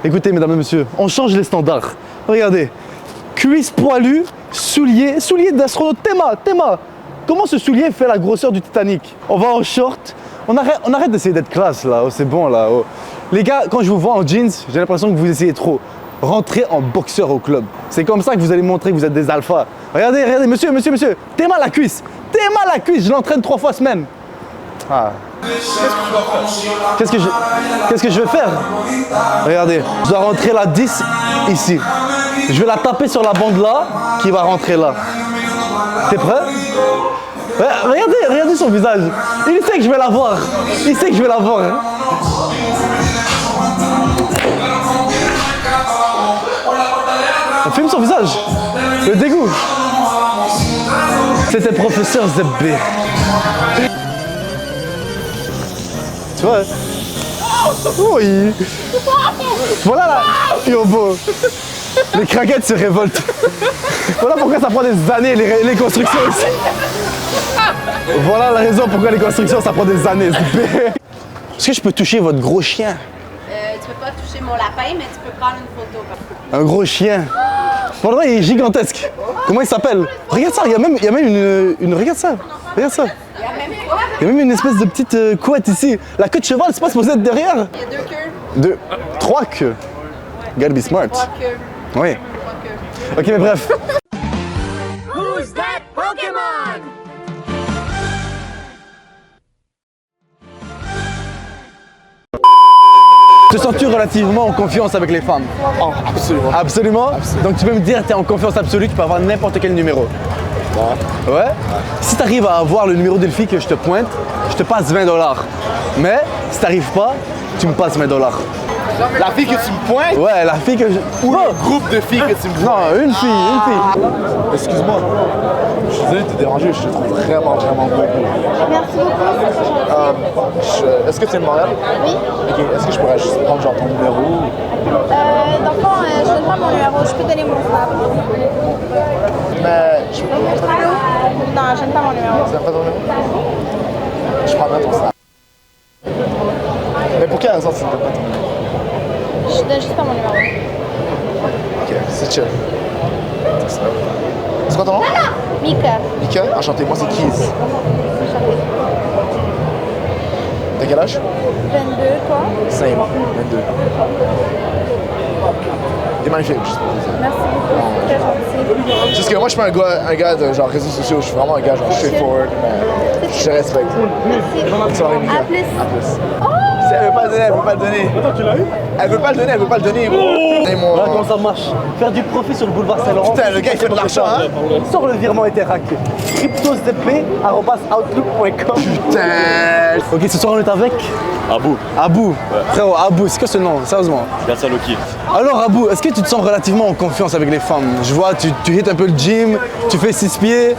Écoutez, mesdames et messieurs, on change les standards. Regardez, cuisse poilue, soulier d'astronaute. Théma. Comment ce soulier fait la grosseur du Titanic? On va en short. On arrête d'essayer d'être classe là. Oh, c'est bon là. Oh. Les gars, quand je vous vois en jeans, j'ai l'impression que vous essayez trop. Rentrez en boxeur au club. C'est comme ça que vous allez montrer que vous êtes des alphas. Regardez, monsieur. Théma la cuisse. Je l'entraîne 3 fois semaine. Ah. Qu'est-ce que je vais faire? Regardez, je dois rentrer la 10 ici. Je vais la taper sur la bande là, qui va rentrer là. T'es prêt? Ouais, regardez son visage. Il sait que je vais l'avoir. Hein. On filme son visage. Le dégoût. C'était professeur Zebbe. Tu vois? Oui. Voilà là. Yobo. Les craquettes se révoltent. Voilà pourquoi ça prend des années les constructions ici. Voilà la raison pourquoi les constructions ça prend des années. Est-ce que je peux toucher votre gros chien? Tu peux pas toucher mon lapin, mais tu peux prendre une photo. Un gros chien. Pour le vrai, il est gigantesque. Comment il s'appelle? Regarde ça, il y a même une regarde ça. Regarde ça. Il y a même quoi? Il y a même une espèce de petite couette ici. La queue de cheval, c'est pas supposé être derrière? Il y a 2 queues. 3 queues. Gotta be smart. 3 queues. Oui. 3 queues. Ok, mais bref. Who's that Pokémon? Te sens-tu relativement en confiance avec les femmes? Oh, absolument. Absolument? Donc tu peux me dire, tu es en confiance absolue, tu peux avoir n'importe quel numéro. Ouais? Si tu arrives à avoir le numéro d'une fille que je te pointe, je te passe 20 $. Mais si tu n'arrives pas, tu me passes 20 $. La fille que tu me pointes Ouais, la fille que je... ou le groupe de filles que tu me pointes? Non, une fille. Excuse-moi. Je suis désolé de te déranger, je te trouve vraiment beau. Merci beaucoup. Est-ce que tu es de Montréal? Oui. Ok, est-ce que je pourrais juste prendre genre ton numéro? Dans le fond, je donne pas mon numéro. Je peux donner mon snap. Mais je peux Non, je donne pas mon numéro. Tu n'as pas ton numéro? Je prends bien ton snap. Mais pour quelle raison tu ne donnes pas ton numéro? Je donne juste pas mon numéro. Ok, c'est chill. C'est quoi ton nom? Mika. Mika? Enchanté, moi c'est Keys. T'as quel âge? 22, toi? 5, 22. T'es magnifique, juste pour te dire. Merci beaucoup. Très gentil. Juste que moi je suis pas un gars de genre réseaux sociaux, je suis vraiment un gars genre straightforward, mais je te respecte. Merci. Bonne soirée, Mika. À plus. À plus. Si elle veut pas le donner, elle veut pas le donner. Attends, tu l'as eu? Elle veut pas le donner, bro. Et mon... Voilà comment ça marche. Faire du profit sur le boulevard Saint-Laurent. Putain, le gars il fait de l'argent, hein? Sors le virement Interac. cryptozp@outlook.com. Putain. Ok, ce soir on est avec Abou, Abou. Frérot, Abou, c'est quoi ce nom? Sérieusement. Gassaloki. Alors Abou, est-ce que tu te sens relativement en confiance avec les femmes? Je vois, tu hits un peu le gym, tu fais 6 pieds.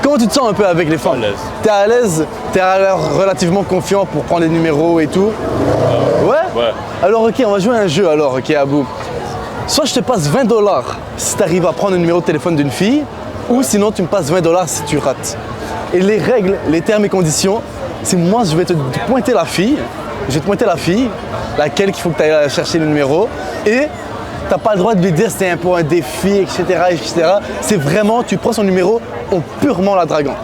Comment tu te sens un peu avec les femmes? À l'aise. T'es à l'aise? T'es relativement confiant pour prendre les numéros et tout? Ouais? Ouais. Alors ok, on va jouer à un jeu alors, ok Abou. Soit je te passe 20 $ si tu arrives à prendre le numéro de téléphone d'une fille, ou sinon tu me passes 20 $ si tu rates. Et les règles, les termes et conditions, c'est moi je vais te pointer la fille, laquelle qu'il faut que tu ailles chercher le numéro, et t'as pas le droit de lui dire c'est pour un défi, etc. C'est vraiment, tu prends son numéro en purement la draguant.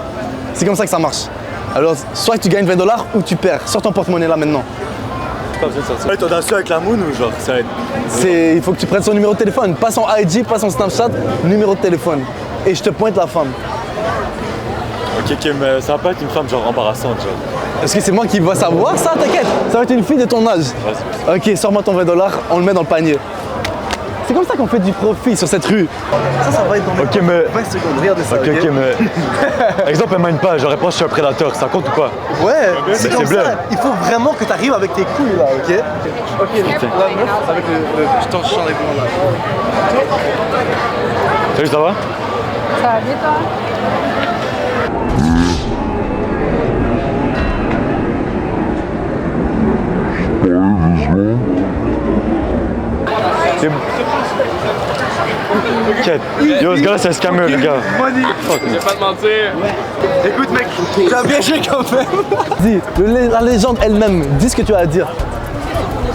C'est comme ça que ça marche. Alors, soit tu gagnes 20 $ ou tu perds. Sors ton porte-monnaie là maintenant. Pas besoin de sortir. Ouais, t'en as su avec la moon ou genre ça va être... Il faut que tu prennes son numéro de téléphone, pas son IG, pas son Snapchat, numéro de téléphone. Et je te pointe la femme. Ok, mais ça va pas être une femme genre embarrassante, genre. Est-ce que c'est moi qui va savoir ça? T'inquiète, ça va être une fille de ton âge. Ouais, Ok, sors-moi ton 20 $, on le met dans le panier. C'est comme ça qu'on fait du profit sur cette rue. Ça va être dans Ok, mais... 20 secondes, regardez ça. Ok, mais... Exemple, elle mine pas, je réponds je suis un prédateur, ça compte ou pas? Ouais, Mais c'est c'est comme bleu. ça. Il faut vraiment que tu arrives avec tes couilles là, ok? Ok, la meuf avec le champ des blonds là. Salut, ça va? Ça va bien, toi? C'est... Quête. Yo, ce gars-là, c'est un scammer, le gars. Je vais pas te mentir. Écoute mec, tu as bien joué quand même. Dis, la légende elle-même, dis ce que tu as à dire.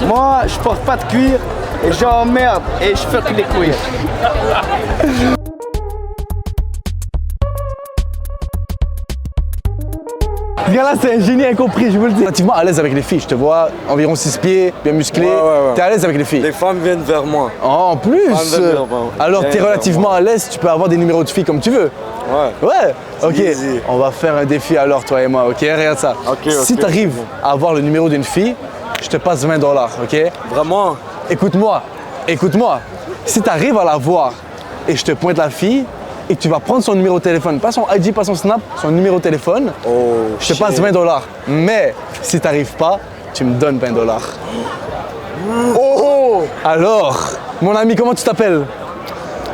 Moi, je porte pas de cuir, Et j'emmerde et je fuck les couilles. Ce gars-là, c'est un génie incompris, je vous le dis. Relativement à l'aise avec les filles, je te vois environ 6 pieds, bien musclé. Ouais. T'es à l'aise avec les filles? Les femmes viennent vers moi. Oh, en plus Femmes viennent vers moi. Alors t'es relativement à l'aise, tu peux avoir des numéros de filles comme tu veux. Ouais. Ouais, ok. Easy. On va faire un défi alors, toi et moi, ok? Regarde ça. Ok, Si ok. t'arrives à avoir le numéro d'une fille, je te passe $20, ok? Vraiment? Écoute-moi. Si t'arrives à la voir et je te pointe la fille et tu vas prendre son numéro de téléphone, pas son ID, pas son Snap, son numéro de téléphone, je te passe $20. Mais si t'arrives pas, tu me donnes $20. Oh! Alors, mon ami, comment tu t'appelles?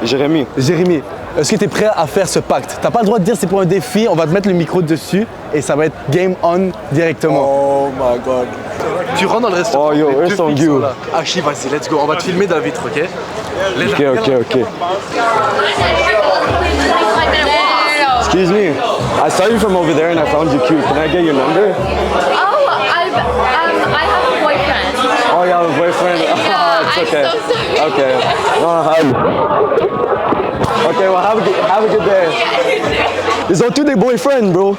Jérémy. Jérémy, est-ce que tu es prêt à faire ce pacte? T'as pas le droit de dire c'est pour un défi, on va te mettre le micro dessus et ça va être game on directement. Oh my god. Tu rentres dans le restaurant. Oh, yo, les eux deux sont filles good. là. Archie, vas-y, let's go. On va te filmer dans la vitre, ok? Ok. Excuse me. I saw you from over there and I found you cute. Can I get your number? Oh, I have a boyfriend. Oh, you have a boyfriend? Yeah, It's I'm okay. so sorry. Okay. Okay, well, have a good day. Ils ont tous des boyfriends, bro.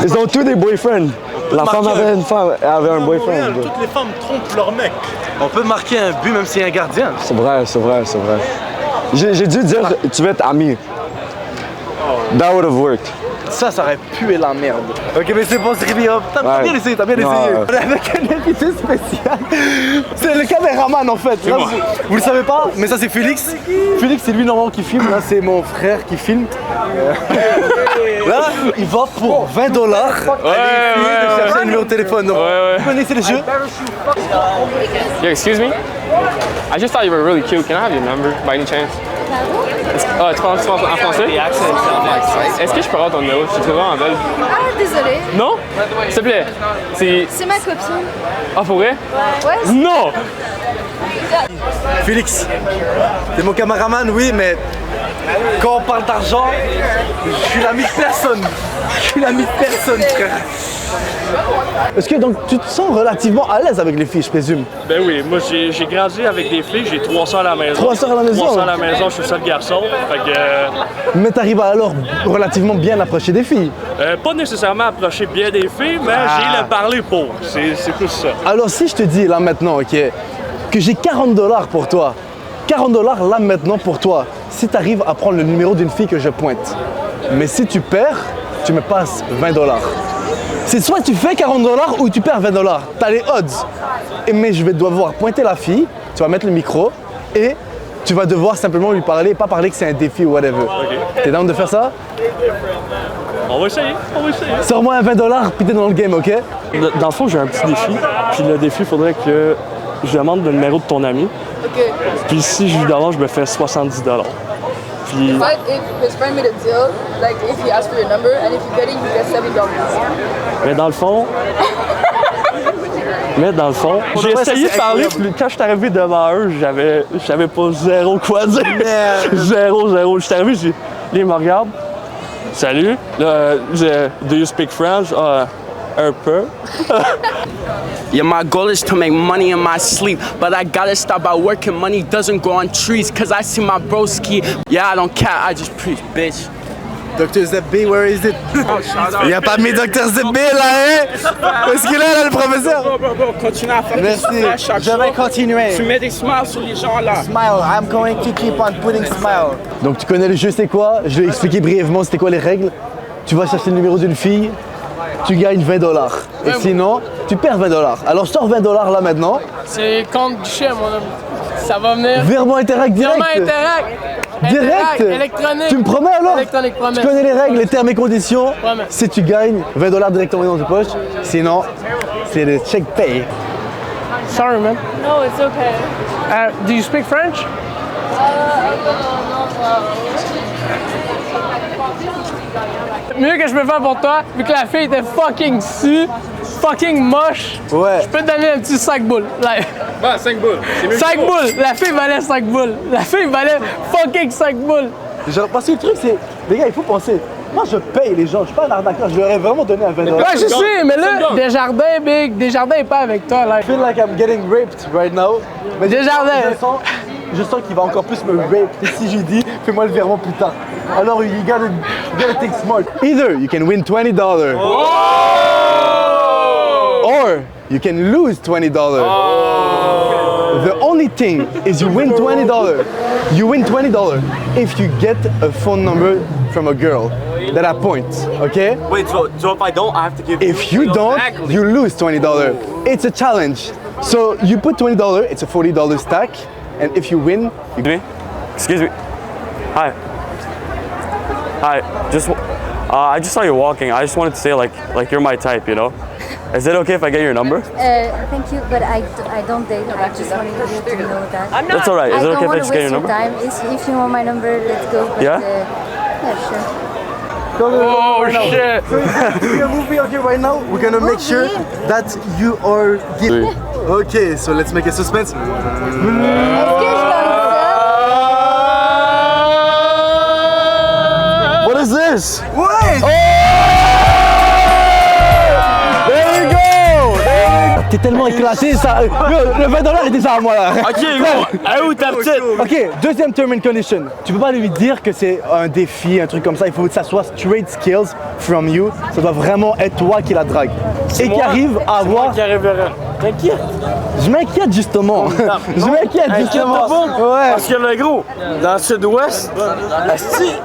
Ils ont tous des boyfriends. La femme avait un boyfriend. Bro. Toutes les femmes trompent leur mec. On peut marquer un but même s'il y a un gardien. C'est vrai. J'ai dû dire, tu veux être ami. That would have worked. Ça aurait pué la merde. Ok, mais c'est bon, c'est Rémi, hop. T'as Ouais. bien essayé. Non, On est avec un invité spécial. C'est le caméraman en fait. Là, vous le savez pas, mais ça c'est Félix. Félix, c'est lui normalement qui filme. Là, c'est mon frère qui filme. Là, il va pour $20 aller essayer de chercher un numéro de téléphone. Donc, vous connaissez les jeux? Yeah, excuse me? I just thought you were really cute. Can I have your number by any chance? Tu parles en français? Est-ce que je peux avoir ton numéro? Je suis vraiment belle. Ah, désolé. Non? S'il te plaît. C'est ma copine. Ah, pour vrai? Ouais. Non! Félix, t'es mon caméraman, oui, mais quand on parle d'argent, je suis l'ami de personne. Frère. Est-ce que donc tu te sens relativement à l'aise avec les filles, je présume? Ben oui, moi j'ai grandi avec des filles, j'ai 3 sœurs à la maison. 3 sœurs à la maison? 3 sœurs à la maison, je suis le seul garçon. Fait que, Mais t'arrives à alors relativement bien approcher des filles. pas nécessairement approcher bien des filles, mais j'ai le parler pour. C'est plus ça. Alors si je te dis là maintenant, ok, que j'ai $40 pour toi, $40 là maintenant pour toi, si t'arrives à prendre le numéro d'une fille que je pointe, mais si tu perds, tu me passes $20. C'est soit tu fais $40 ou tu perds $20. T'as les odds. Mais je vais devoir pointer la fille, tu vas mettre le micro et tu vas devoir simplement lui parler, pas parler que c'est un défi ou whatever. T'es down de faire ça? On va essayer. Sors-moi un $20 puis t'es dans le game, ok? Dans le fond, j'ai un petit défi. Puis le défi, il faudrait que je demande le numéro de ton ami. Ok. Puis si je lui demande, je me fais $70. Puis But if his friend made a deal, like if he asks for your number and if you get it, you get $70. Mais dans le fond, j'ai vrai, essayé ça, c'est de parler, incroyable. puis quand je suis arrivé devant eux, j'avais pas zéro quoi dire. Zéro. Je suis arrivé, ils me regardent. Salut, do you speak French? Un peu. Yeah, my goal is to make money in my sleep, but I gotta stop by working. Money doesn't grow on trees, cause I see my broski. Yeah, I don't care, I just preach, bitch. Dr. Zebbe, where is it? Il n'y a pas mis Dr. Zebbe là, hein? Parce que là, le professeur. Bro, continue à faire Merci, je vais continuer. Tu mets des smiles sur les gens là. Smile, I'm going to keep on putting smile. Donc tu connais le jeu, c'est quoi? Je vais expliquer brièvement c'était quoi les règles. Tu vas chercher le numéro d'une fille, tu gagnes $20. Et sinon, tu perds $20. Alors sors $20 là maintenant. C'est compte guichet, mon ami. Ça va venir. Virement Interact direct. Virement Interact. Direct. Électronique. Tu me promets alors? Électronique, promesse. Tu connais les règles, les termes et conditions. Promesse. Si tu gagnes $20 directement dans ta poche, sinon c'est le check pay. Sorry, man. No, it's okay. Do you speak French? Mieux que je peux faire pour toi, vu que la fille était fucking fucking moche. Ouais. Je peux te donner un petit 5 boules. Like, 5 boules. 5 boules! La fille valait 5 boules. La fille valait fucking 5 boules. Genre, parce que le truc c'est, les gars, il faut penser. Moi, je paye les gens. Je suis pas un arnaqueur. Je leur ai vraiment donné un 20 $. Ouais, je sais, mais là, Desjardins, big, Desjardins est pas avec toi, là. I feel like I'm getting raped right now. Mais Desjardins. Je sens qu'il va encore plus me rape. Et si je dis, fais-moi le virement plus tard. Alors, you gotta think smart. Either you can win $20. Or you can lose $20. The only thing is you win $20. You win $20 if you get a phone number from a girl that I point, okay? Wait, so if I don't, I have to give If you don't, you lose $20. It's a challenge. So you put $20, it's a $40 stack, and if you win, you... Excuse me. Hi. Hi. I just saw you walking. I just wanted to say like you're my type, you know? Is it okay if I get your number? Thank you, but I don't date. I just wanted you to know that. That's all right. Is it okay if I just get your number? Time. If you want my number, let's go. But, Yeah? Yeah, sure. Oh shit! We're gonna move here right now. We're gonna make sure that you are guilty. Okay, so let's make a suspense. What is this? Wait! There we go! T'es tellement éclaté, ça. Le $20 est déjà à moi là. Ok, où ta petite? Ok, deuxième term and condition. Tu peux pas lui dire que c'est un défi, un truc comme ça. Il faut que ça soit straight skills from you. Ça doit vraiment être toi qui la drague. Et qui arrive à avoir. Qui arrivera. T'inquiète. Je m'inquiète justement. Je m'inquiète justement. Ouais. Parce que le gros, dans le sud-ouest,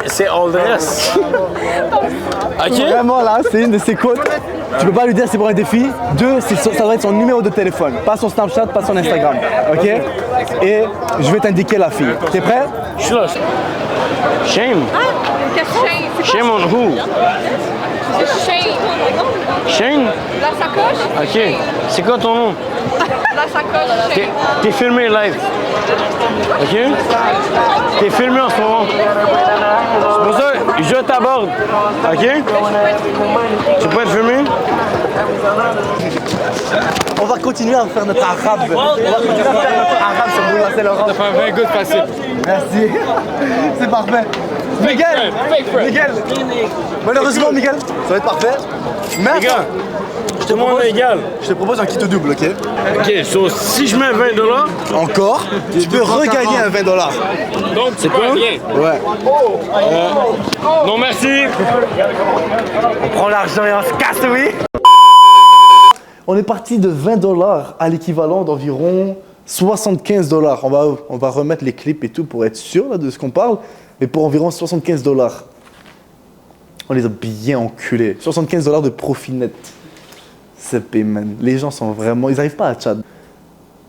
c'est all dress. Ok? Vraiment là, c'est une de ses côtes. Tu peux pas lui dire c'est pour un défi. Deux, ça doit être son numéro de téléphone. Pas son Snapchat, pas son Instagram. Ok? Et je vais t'indiquer la fille. T'es prêt? Je suis là. Shame. Shame on who? Shane. Shane? La sacoche? Ok. C'est quoi ton nom? La sacoche. T'es filmé live. Ok? T'es filmé en ce moment. C'est pour ça que je t'aborde. Ok? Tu peux être filmé? On va continuer à faire notre arabe. On va continuer à faire notre arabe sur Boulevard Saint-Laurent. Ça fait un 20 gouttes facile. Merci. C'est parfait. Miguel! Miguel! Malheureusement, Miguel, ça va être parfait. Mais Les gars, je te demande égal. je te propose un kit double, ok? Ok, so si je mets $20, Encore, tu peux regagner un $20. Donc, tu peux rien. Ouais. Non, merci. On prend l'argent et on se casse, oui! On est parti de $20 à l'équivalent d'environ $75. On va remettre les clips et tout pour être sûr là, de ce qu'on parle, mais pour environ $75. On les a bien enculés. $75 de profit net. C'est payman. Les gens sont vraiment... Ils n'arrivent pas à Tchad.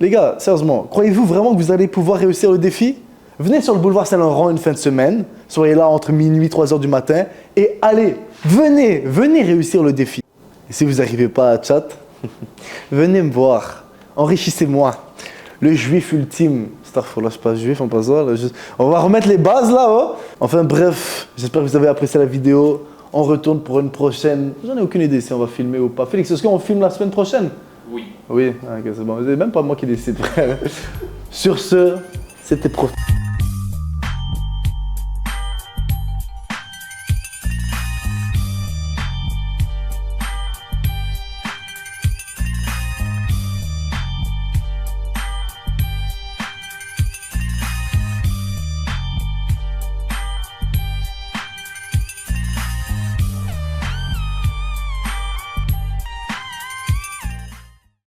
Les gars, sérieusement, croyez-vous vraiment que vous allez pouvoir réussir le défi? Venez sur le boulevard Saint-Laurent une fin de semaine. Soyez là entre minuit et 3h du matin. Et allez, venez réussir le défi. Et si vous n'arrivez pas à Tchad, venez me voir. Enrichissez-moi. Le juif ultime. Starfallah, je suis pas juif, on passe ça. On va remettre les bases là. Oh. Enfin bref, j'espère que vous avez apprécié la vidéo. On retourne pour une prochaine. J'en ai aucune idée si on va filmer ou pas. Félix, est-ce qu'on filme la semaine prochaine? Oui. Oui, ok, c'est bon. C'est même pas moi qui décide, frère. Sur ce, c'était profond.